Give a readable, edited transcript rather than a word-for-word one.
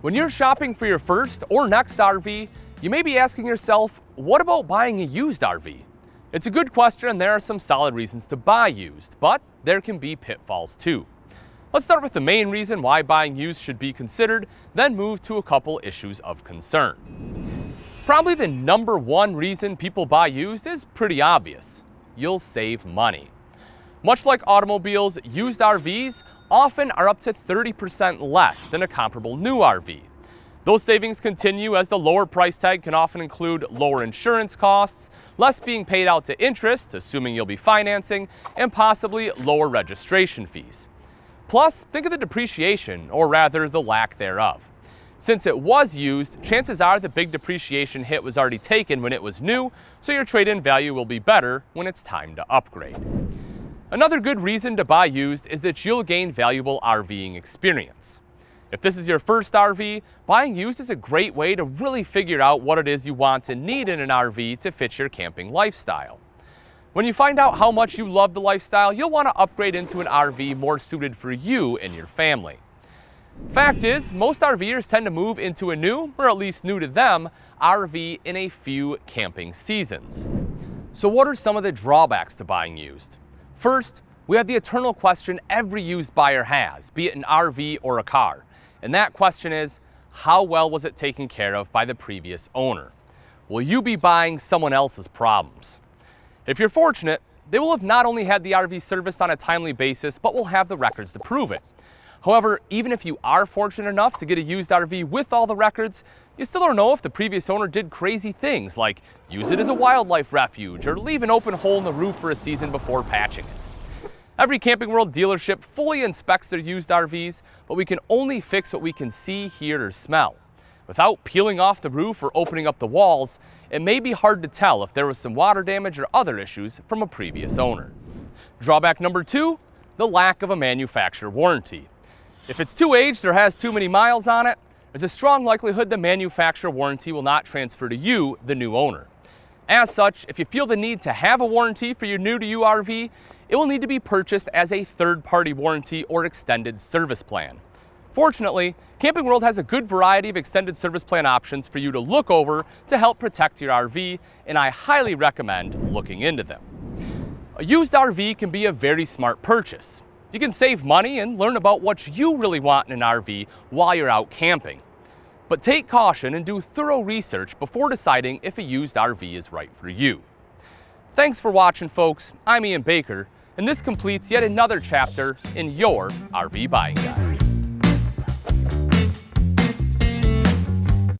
When you're shopping for your first or next RV, you may be asking yourself, what about buying a used RV? It's a good question and there are some solid reasons to buy used, but there can be pitfalls too. Let's start with the main reason why buying used should be considered, then move to a couple issues of concern. Probably the number one reason people buy used is pretty obvious. You'll save money. Much like automobiles, used RVs often are up to 30% less than a comparable new RV. Those savings continue as the lower price tag can often include lower insurance costs, less being paid out to interest, assuming you'll be financing, and possibly lower registration fees. Plus, think of the depreciation, or rather the lack thereof. Since it was used, chances are the big depreciation hit was already taken when it was new, so your trade-in value will be better when it's time to upgrade. Another good reason to buy used is that you'll gain valuable RVing experience. If this is your first RV, buying used is a great way to really figure out what it is you want and need in an RV to fit your camping lifestyle. When you find out how much you love the lifestyle, you'll want to upgrade into an RV more suited for you and your family. Fact is, most RVers tend to move into a new, or at least new to them, RV in a few camping seasons. So what are some of the drawbacks to buying used? First, we have the eternal question every used buyer has, be it an RV or a car. And that question is, how well was it taken care of by the previous owner? Will you be buying someone else's problems? If you're fortunate, they will have not only had the RV serviced on a timely basis, but will have the records to prove it. However, even if you are fortunate enough to get a used RV with all the records, you still don't know if the previous owner did crazy things like use it as a wildlife refuge or leave an open hole in the roof for a season before patching it. Every Camping World dealership fully inspects their used RVs, but we can only fix what we can see, hear, or smell. Without peeling off the roof or opening up the walls, it may be hard to tell if there was some water damage or other issues from a previous owner. Drawback number 2, the lack of a manufacturer warranty. If it's too aged or has too many miles on it, there's a strong likelihood the manufacturer warranty will not transfer to you, the new owner. As such, if you feel the need to have a warranty for your new to you RV, it will need to be purchased as a third-party warranty or extended service plan. Fortunately, Camping World has a good variety of extended service plan options for you to look over to help protect your RV, and I highly recommend looking into them. A used RV can be a very smart purchase. You can save money and learn about what you really want in an RV while you're out camping. But take caution and do thorough research before deciding if a used RV is right for you. Thanks for watching, folks. I'm Ian Baker, and this completes yet another chapter in your RV buying guide.